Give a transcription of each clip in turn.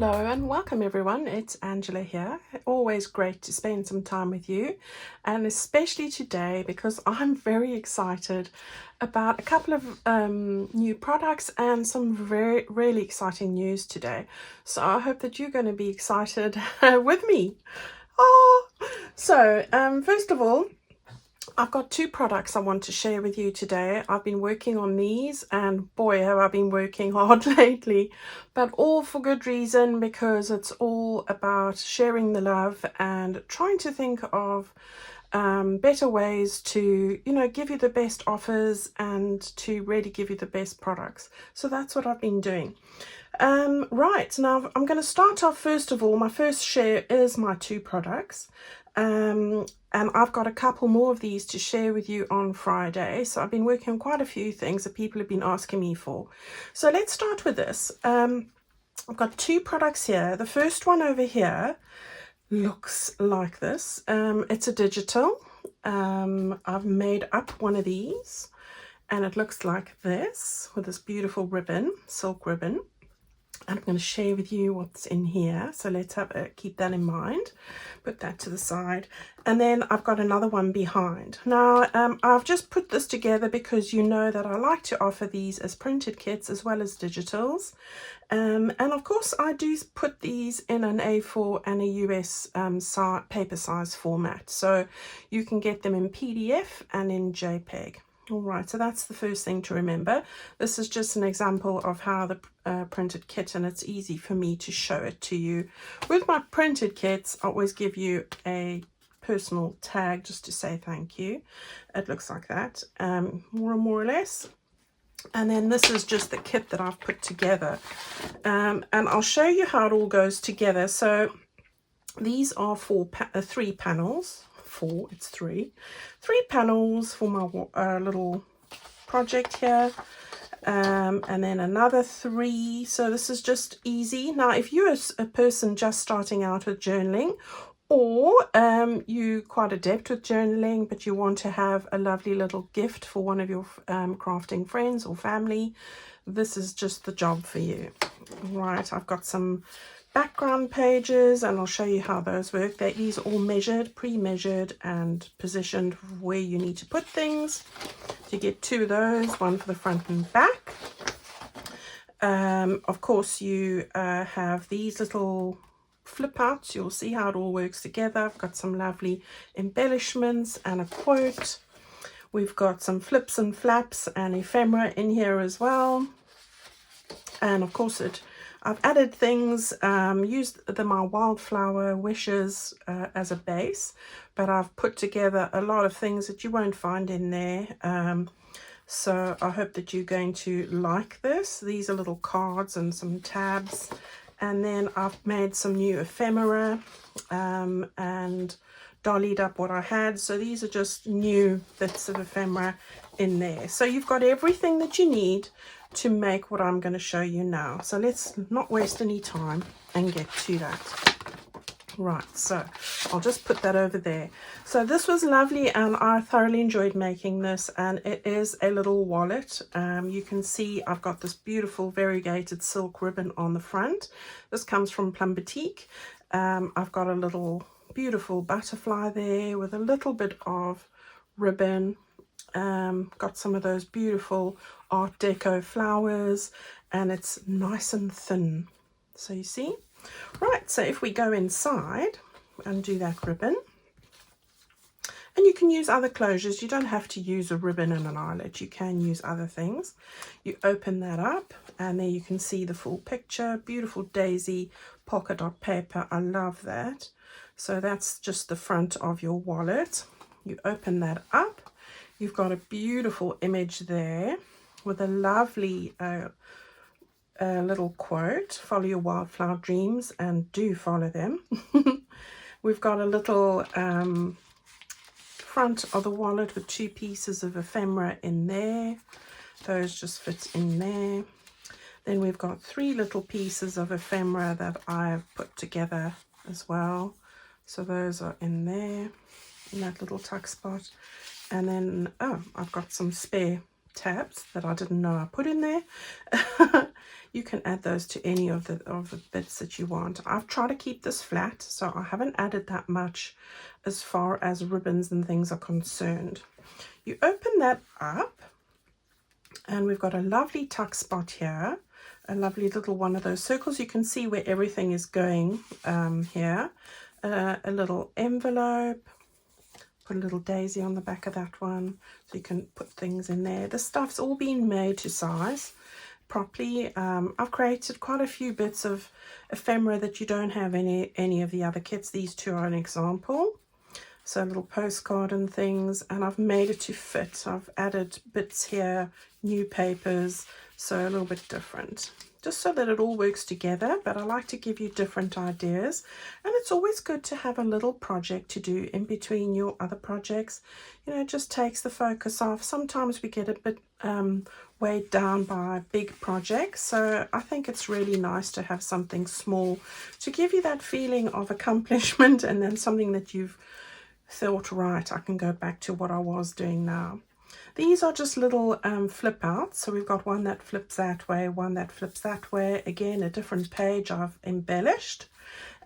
Hello and welcome everyone, it's Angela here. Always great to spend some time with you, and especially today because I'm very excited about a couple of new products and some really exciting news today. So I hope that you're going to be excited with me. First of all, I've got two products I want to share with you today. I've been working on these and boy have I been working hard lately, but all for good reason, because it's all about sharing the love and trying to think of better ways to, give you the best offers and to really give you the best products. So that's what I've been doing. Right, now I'm going to start off. First of all, my first share is my two products. And I've got a couple more of these to share with you on Friday. So I've been working on quite a few things that people have been asking me for. So let's start with this. I've got two products here. The first one over here looks like this. It's a digital. I've made up one of these and it looks like this with this beautiful ribbon, silk ribbon. I'm going to share with you what's in here, so let's keep that in mind, put that to the side. And then I've got another one behind. Now I've just put this together because you know that I like to offer these as printed kits as well as digitals, and of course I do put these in an A4 and a US paper size format, so you can get them in PDF and in JPEG. All right, so that's the first thing to remember. This is just an example of how the printed kit, and it's easy for me to show it to you. With my printed kits, I always give you a personal tag just to say thank you. It looks like that, more or less. And then this is just the kit that I've put together. And I'll show you how it all goes together. So these are three panels. It's three panels for my little project here, and then another three. So this is just easy. Now if you're a person just starting out with journaling, or you're quite adept with journaling but you want to have a lovely little gift for one of your crafting friends or family, this is just the job for you. Right, I've got some background pages and I'll show you how those work. These are all measured, pre-measured and positioned where you need to put things. So you get two of those, one for the front and back. Of course you have these little flip outs. You'll see how it all works together. I've got some lovely embellishments and a quote. We've got some flips and flaps and ephemera in here as well. And of course I've added things, used my wildflower wishes as a base, but I've put together a lot of things that you won't find in there. So I hope that you're going to like this. These are little cards and some tabs. And then I've made some new ephemera and dollied up what I had. So these are just new bits of ephemera in there. So you've got everything that you need to make what I'm going to show you now. So let's not waste any time and get to that. Right, so I'll just put that over there. So this was lovely and I thoroughly enjoyed making this, and it is a little wallet. You can see I've got this beautiful variegated silk ribbon on the front. This comes from Plum Boutique. I've got a little beautiful butterfly there with a little bit of ribbon. Got some of those beautiful Art Deco flowers, and it's nice and thin. So you see? Right, so if we go inside and do that ribbon, and you can use other closures. You don't have to use a ribbon and an eyelet. You can use other things. You open that up and there you can see the full picture. Beautiful daisy polka dot paper. I love that. So that's just the front of your wallet. You open that up. You've got a beautiful image there with a lovely little quote: follow your wildflower dreams and do follow them. We've got a little front of the wallet with two pieces of ephemera in there. Those just fit in there. Then we've got three little pieces of ephemera that I've put together as well. So those are in there, in that little tuck spot. And then, I've got some spare tabs that I didn't know I put in there. You can add those to any of the bits that you want. I've tried to keep this flat, so I haven't added that much as far as ribbons and things are concerned. You open that up, and we've got a lovely tuck spot here, a lovely little one of those circles. You can see where everything is going here. A little envelope. Put a little daisy on the back of that one, so you can put things in there. The stuff's all been made to size properly. I've created quite a few bits of ephemera that you don't have any of the other kits. These two are an example. So a little postcard and things, and I've made it to fit. I've added bits here, new papers, so a little bit different, just so that it all works together. But I like to give you different ideas, and it's always good to have a little project to do in between your other projects. You know, it just takes the focus off. Sometimes we get a bit weighed down by big projects, so I think it's really nice to have something small to give you that feeling of accomplishment, and then something that you've thought, right, I can go back to what I was doing now. These are just little flip outs. So we've got one that flips that way, one that flips that way. Again, a different page I've embellished.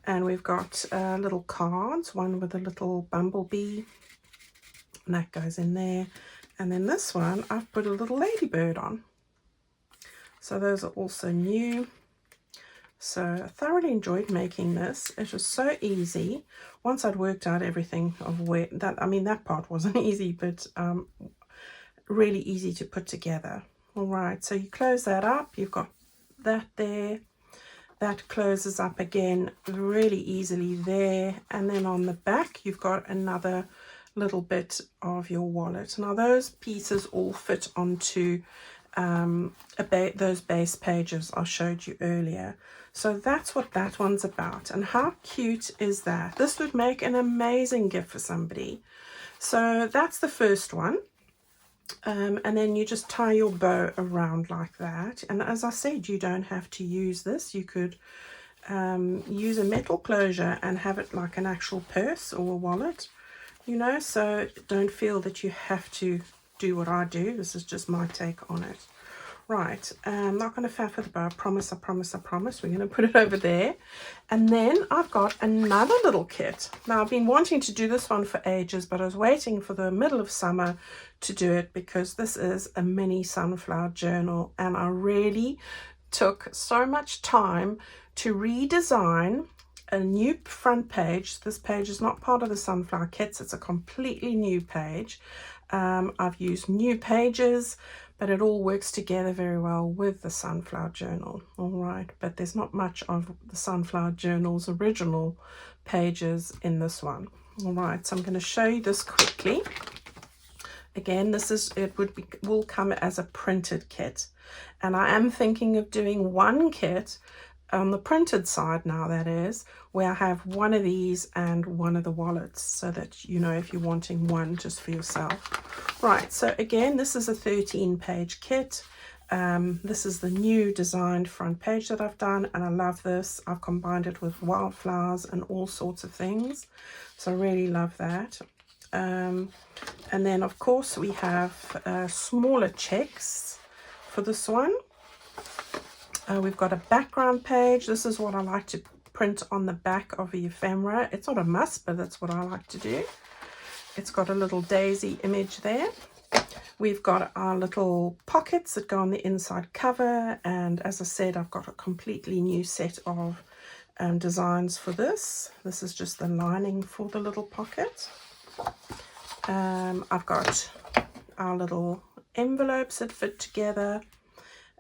And we've got little cards, one with a little bumblebee, and that goes in there. And then this one, I've put a little ladybird on. So those are also new. So I thoroughly enjoyed making this. It was so easy. Once I'd worked out everything of where that, I mean, that part wasn't easy, but really easy to put together. All right, so you close that up. You've got that there. That closes up again really easily there. And then on the back, you've got another little bit of your wallet. Now those pieces all fit onto those base pages I showed you earlier. So that's what that one's about. And how cute is that? This would make an amazing gift for somebody. So that's the first one. And then you just tie your bow around like that. And as I said, you don't have to use this. You could use a metal closure and have it like an actual purse or a wallet, you know, so don't feel that you have to do what I do. This is just my take on it. Right, I'm not going to faff with the bow. I promise. We're going to put it over there. And then I've got another little kit. Now, I've been wanting to do this one for ages, but I was waiting for the middle of summer to do it because this is a mini sunflower journal. And I really took so much time to redesign a new front page. This page is not part of the sunflower kits. It's a completely new page. I've used new pages, but it all works together very well with the sunflower journal. All right, but there's not much of the sunflower journal's original pages in this one. All right, so I'm going to show you this quickly. Again, will come as a printed kit, and I am thinking of doing one kit on the printed side now, that is, where I have one of these and one of the wallets, so that, you know, if you're wanting one just for yourself. Right, so again, this is a 13-page kit. This is the new designed front page that I've done, and I love this. I've combined it with wildflowers and all sorts of things, so I really love that. And then, of course, we have smaller checks for this one. We've got a background page. This is what I like to print on the back of the ephemera. It's not a must, but that's what I like to do. It's got a little daisy image there. We've got our little pockets that go on the inside cover. And as I said, I've got a completely new set of designs for this. This is just the lining for the little pocket. I've got our little envelopes that fit together,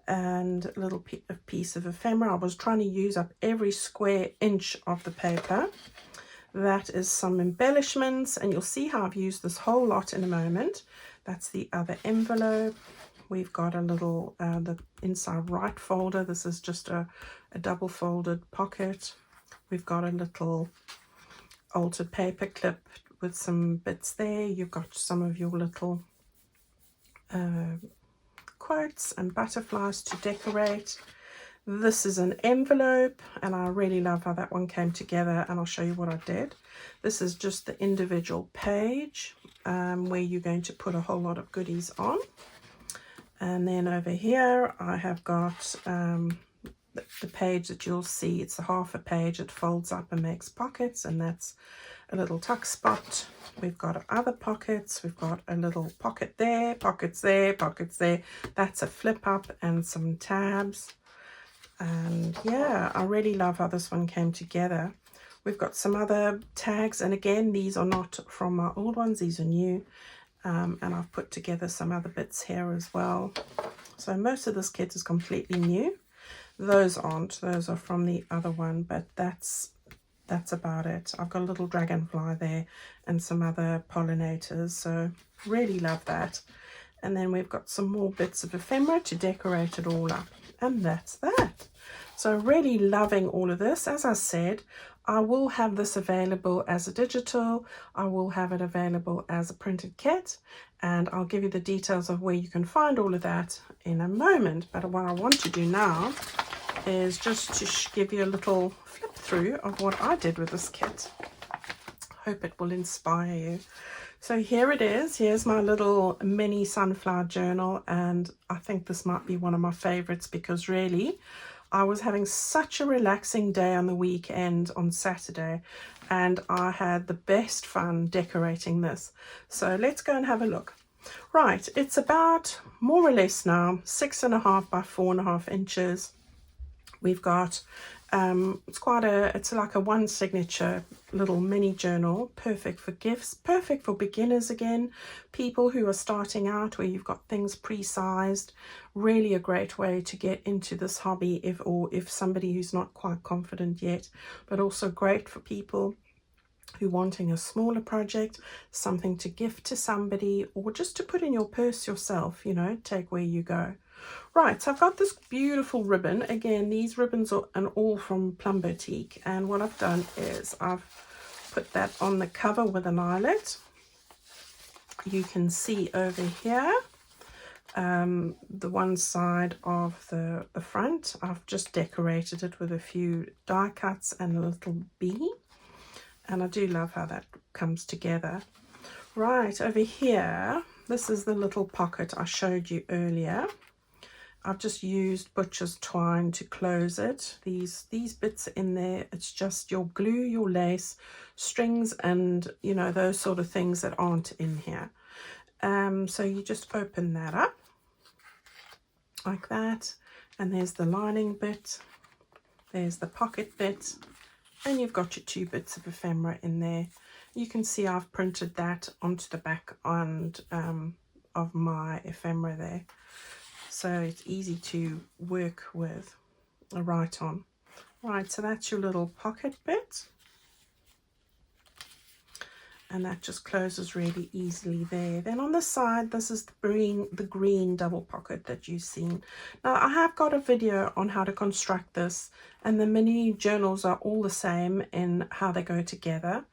and a little piece of ephemera. I was trying to use up every square inch of the paper. That is some embellishments, and you'll see how I've used this whole lot in a moment. That's the other envelope. We've got a little, the inside right folder. This is just a double folded pocket. We've got a little altered paper clip with some bits there. You've got some of your little quotes and butterflies to decorate. This is an envelope, and I really love how that one came together, and I'll show you what I did. This is just the individual page where you're going to put a whole lot of goodies on. And then over here I have got the page that you'll see. It's a half a page. It folds up and makes pockets, and that's a little tuck spot. We've got other pockets. We've got a little pocket there, pockets there, pockets there. That's a flip up and some tabs. And yeah, I really love how this one came together. We've got some other tags, and again, these are not from my old ones, these are new. And I've put together some other bits here as well. So most of this kit is completely new. Those aren't, those are from the other one, but that's about it. I've got a little dragonfly there and some other pollinators, so really love that. And then we've got some more bits of ephemera to decorate it all up, and that's that. So really loving all of this. As I said, I will have this available as a digital. I will have it available as a printed kit, and I'll give you the details of where you can find all of that in a moment. But what I want to do now is just to give you a little flip through of what I did with this kit. Hope it will inspire you. So here it is. Here's my little mini sunflower journal, and I think this might be one of my favorites because really I was having such a relaxing day on the weekend on Saturday, and I had the best fun decorating this. So let's go and have a look. Right, it's about more or less now 6.5 by 4.5 inches. We've got it's like a one signature little mini journal, perfect for gifts, perfect for beginners again, people who are starting out, where you've got things pre-sized. Really a great way to get into this hobby if somebody who's not quite confident yet, but also great for people who wanting a smaller project, something to gift to somebody, or just to put in your purse yourself, you know, take where you go. Right, so I've got this beautiful ribbon. Again, these ribbons are all from Plum Boutique, and what I've done is I've put that on the cover with an eyelet. You can see over here the one side of the front. I've just decorated it with a few die cuts and a little bee, and I do love how that comes together. Right, over here, this is the little pocket I showed you earlier. I've just used butcher's twine to close it. These bits in there, it's just your glue, your lace, strings, and you know, those sort of things that aren't in here. So you just open that up like that, and there's the lining bit, there's the pocket bit, and you've got your 2 bits of ephemera in there. You can see I've printed that onto the back end of my ephemera there. So it's easy to work with a write on. Right, so that's your little pocket bit. And that just closes really easily there. Then on the side, this is the green double pocket that you've seen. Now I have got a video on how to construct this, and the mini journals are all the same in how they go together.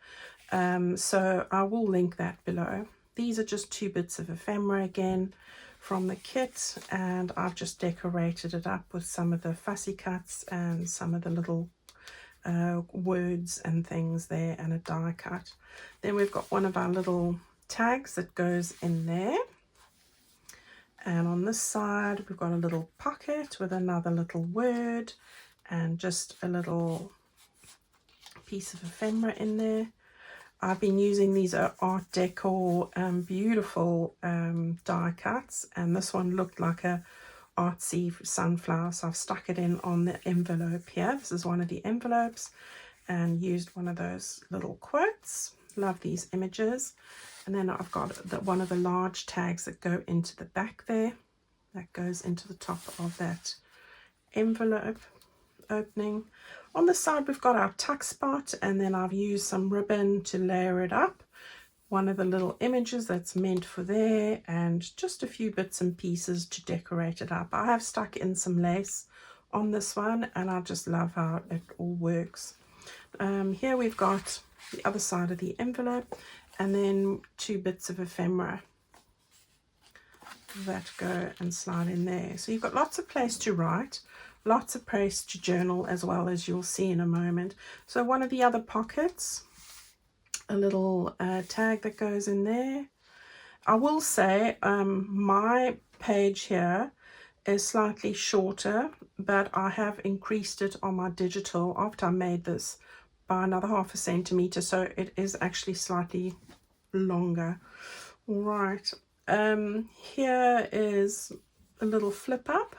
So I will link that below. These are just 2 bits of ephemera again from the kit, and I've just decorated it up with some of the fussy cuts and some of the little words and things there, and a die cut. Then we've got one of our little tags that goes in there, and on this side we've got a little pocket with another little word and just a little piece of ephemera in there. I've been using these Art Deco beautiful die cuts, and this one looked like a artsy sunflower, so I've stuck it in on the envelope here. This is one of the envelopes, and used one of those little quotes. Love these images. And then I've got one of the large tags that go into the back there, that goes into the top of that envelope opening. On the side we've got our tuck spot, and then I've used some ribbon to layer it up. One of the little images that's meant for there, and just a few bits and pieces to decorate it up. I have stuck in some lace on this one, and I just love how it all works. Here we've got the other side of the envelope, and then 2 bits of ephemera that go and slide in there. So you've got lots of place to write, lots of place to journal as well, as you'll see in a moment. So one of the other pockets, a little tag that goes in there. I will say my page here is slightly shorter, but I have increased it on my digital after I made this by another 1/2 centimeter, so it is actually slightly longer. All right, here is a little flip up,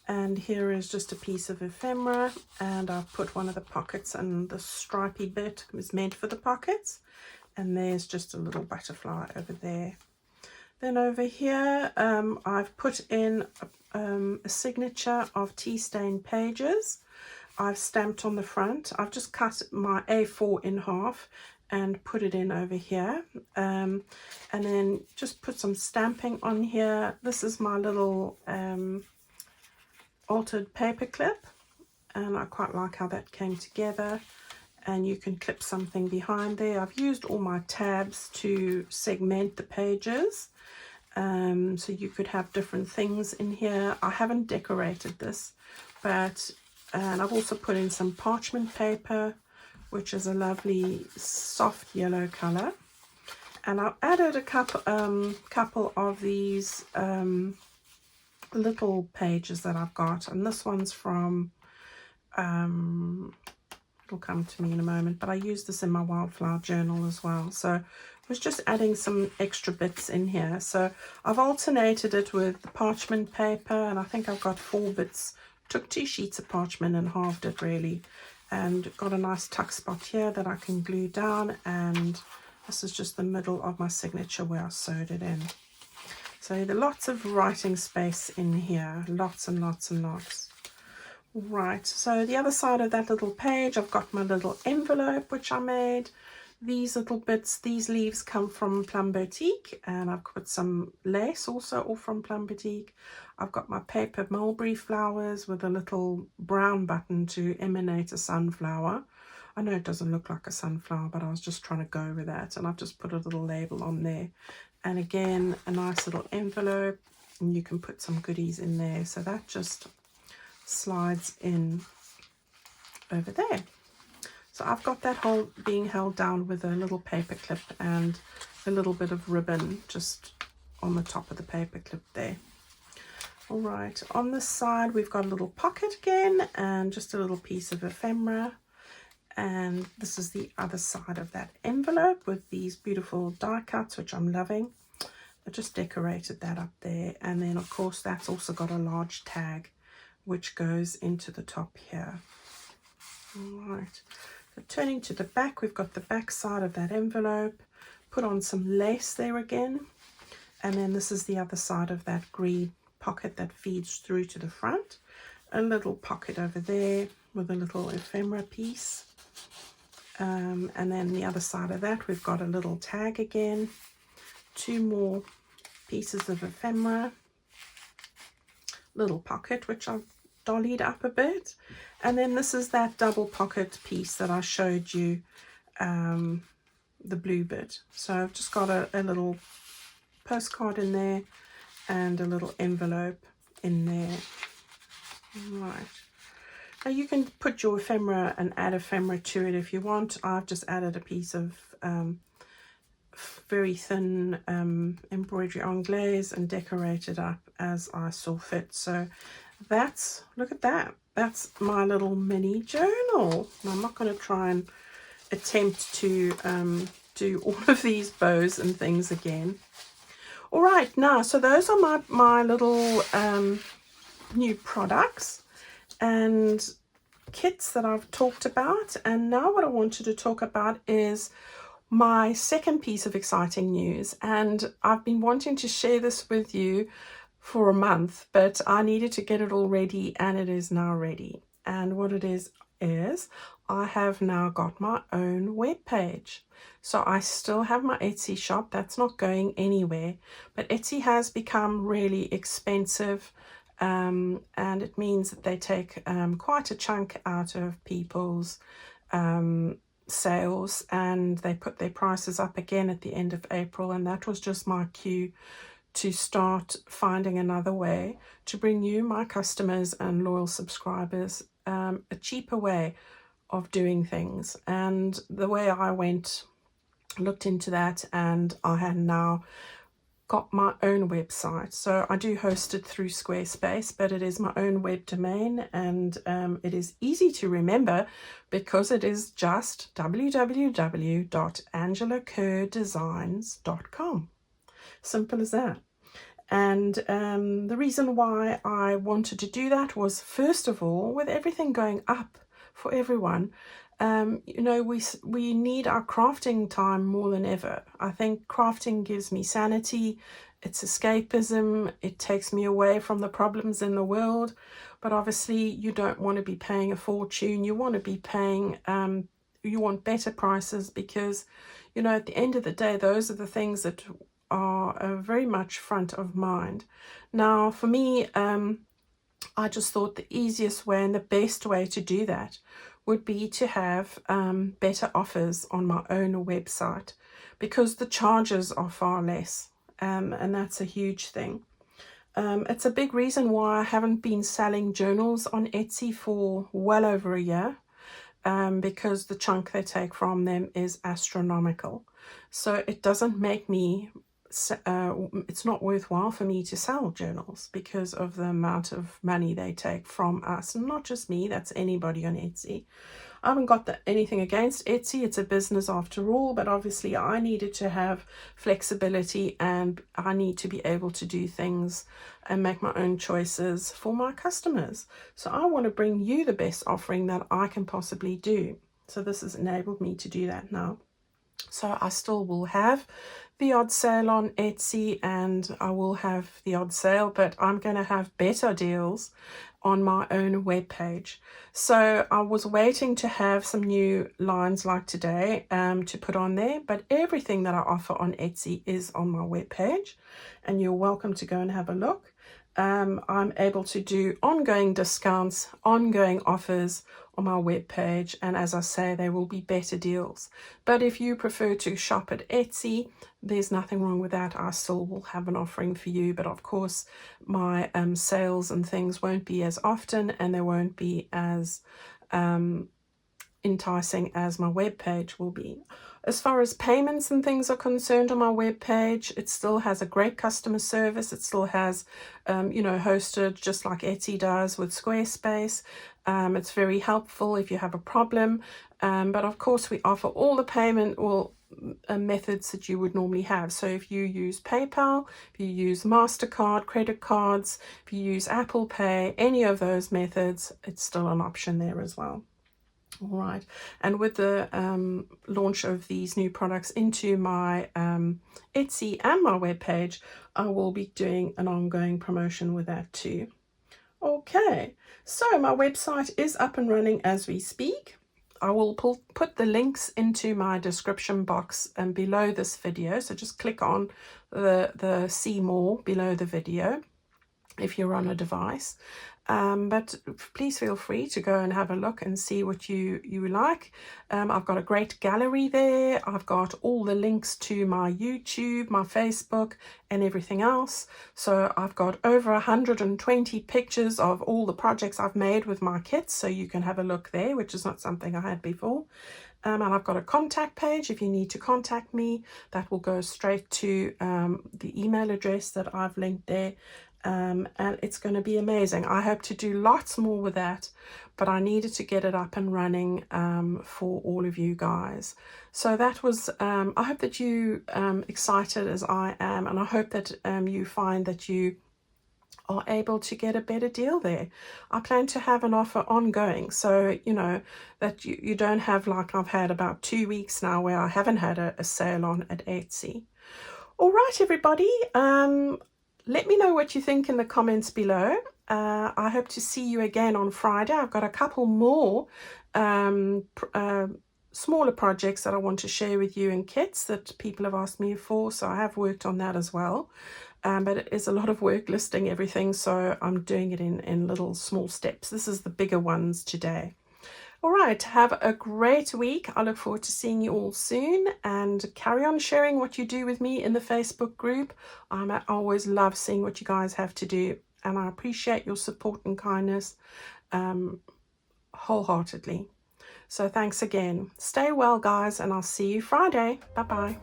and here is just a piece of ephemera, and I've put one of the pockets, and the stripy bit is meant for the pockets, and there's just a little butterfly over there. Then over here I've put in a signature of tea stain pages. I've stamped on the front. I've just cut my A4 in half and put it in over here, and then just put some stamping on here. This is my little altered paper clip, and I quite like how that came together, and you can clip something behind there. I've used all my tabs to segment the pages, so you could have different things in here. I haven't decorated this, but and I've also put in some parchment paper, which is a lovely soft yellow color, and I've added a couple of these little pages that I've got, and this one's from it'll come to me in a moment, but I use this in my wildflower journal as well, so I was just adding some extra bits in here. So I've alternated it with the parchment paper, and I think I've got 4 bits. Took 2 sheets of parchment and halved it really, and got a nice tuck spot here that I can glue down, and this is just the middle of my signature where I sewed it in. So there are lots of writing space in here, lots and lots and lots. Right, so the other side of that little page, I've got my little envelope which I made. These little bits, these leaves come from Plum Boutique, and I've put some lace also all from Plum Boutique. I've got my paper mulberry flowers with a little brown button to emanate a sunflower. I know it doesn't look like a sunflower, but I was just trying to go with that, and I've just put a little label on there. And again, a nice little envelope, and you can put some goodies in there. So that just slides in over there. So I've got that whole being held down with a little paper clip and a little bit of ribbon just on the top of the paper clip there. All right, on this side we've got a little pocket again and just a little piece of ephemera, and this is the other side of that envelope with these beautiful die cuts which I'm loving. I just decorated that up there, and then of course that's also got a large tag which goes into the top here. All right, so turning to the back, we've got the back side of that envelope, put on some lace there again, and then this is the other side of that green pocket that feeds through to the front. A little pocket over there with a little ephemera piece, and then the other side of that we've got a little tag again, 2 more pieces of ephemera, little pocket which I've dollied up a bit, and then this is that double pocket piece that I showed you, the blue bit. So I've just got a little postcard in there and a little envelope in there. Right, now you can put your ephemera and add ephemera to it if you want. I've just added a piece of very thin embroidery anglaise and decorated up as I saw fit. So that's, look at that, that's my little mini journal. I'm not going to try and attempt to do all of these bows and things again. All right, now so those are my little new products and kits that I've talked about, and now what I wanted to talk about is my second piece of exciting news, and I've been wanting to share this with you for a month, but I needed to get it all ready, and it is now ready. And what it is I have now got my own web page. So I still have my Etsy shop, that's not going anywhere, but Etsy has become really expensive, and it means that they take quite a chunk out of people's sales, and they put their prices up again at the end of April, and that was just my cue to start finding another way to bring you, my customers and loyal subscribers, a cheaper way of doing things. And the way I went looked into that, and I had now got my own website. So I do host it through Squarespace, but it is my own web domain, and it is easy to remember because it is just www.angelakerrdesigns.com. Simple as that. And the reason why I wanted to do that was, first of all, with everything going up for everyone, you know, we need our crafting time more than ever. I think crafting gives me sanity, it's escapism, it takes me away from the problems in the world. But obviously you don't want to be paying a fortune. You want to be paying, you want better prices, because, you know, at the end of the day, those are the things that are very much front of mind. Now, for me, I just thought the easiest way and the best way to do that would be to have better offers on my own website, because the charges are far less, and that's a huge thing. It's a big reason why I haven't been selling journals on Etsy for well over a year, because the chunk they take from them is astronomical. So it doesn't make me, it's not worthwhile for me to sell journals because of the amount of money they take from us. And not just me, that's anybody on Etsy. I haven't got anything against Etsy. It's a business after all, but obviously I needed to have flexibility, and I need to be able to do things and make my own choices for my customers. So I want to bring you the best offering that I can possibly do. So this has enabled me to do that now. So I still will have the odd sale on Etsy, and I will have the odd sale, but I'm going to have better deals on my own webpage. So I was waiting to have some new lines like today to put on there, but everything that I offer on Etsy is on my webpage, and you're welcome to go and have a look. I'm able to do ongoing discounts, ongoing offers on my webpage, and as I say, there will be better deals. But if you prefer to shop at Etsy, there's nothing wrong with that. I still will have an offering for you, but of course my sales and things won't be as often, and they won't be as enticing as my webpage will be. As far as payments and things are concerned on my webpage, it still has a great customer service. It still has, you know, hosted just like Etsy does with Squarespace. It's very helpful if you have a problem. But of course, we offer all the payment methods that you would normally have. So if you use PayPal, if you use MasterCard, credit cards, if you use Apple Pay, any of those methods, it's still an option there as well. All right, and with the launch of these new products into my Etsy and my webpage, I will be doing an ongoing promotion with that too. Okay, so my website is up and running as we speak. I will put the links into my description box and below this video, so just click on the see more below the video if you're on a device. But please feel free to go and have a look and see what you like. I've got a great gallery there. I've got all the links to my YouTube, my Facebook, and everything else. So I've got over 120 pictures of all the projects I've made with my kits, so you can have a look there, which is not something I had before. And I've got a contact page if you need to contact me. That will go straight to the email address that I've linked there. And it's going to be amazing. I hope to do lots more with that, but I needed to get it up and running for all of you guys. So that was, I hope that you excited as I am, and I hope that you find that you are able to get a better deal there. I plan to have an offer ongoing, so you know that you don't have, like I've had about 2 weeks now where I haven't had a sale on at Etsy. All right, everybody, let me know what you think in the comments below. I hope to see you again on Friday. I've got a couple more smaller projects that I want to share with you, and kits that people have asked me for, so I have worked on that as well. But it is a lot of work listing everything, so I'm doing it in little small steps. This is the bigger ones today. All right, have a great week. I look forward to seeing you all soon, and carry on sharing what you do with me in the Facebook group. I always love seeing what you guys have to do, and I appreciate your support and kindness wholeheartedly. So thanks again. Stay well, guys, and I'll see you Friday. Bye-bye.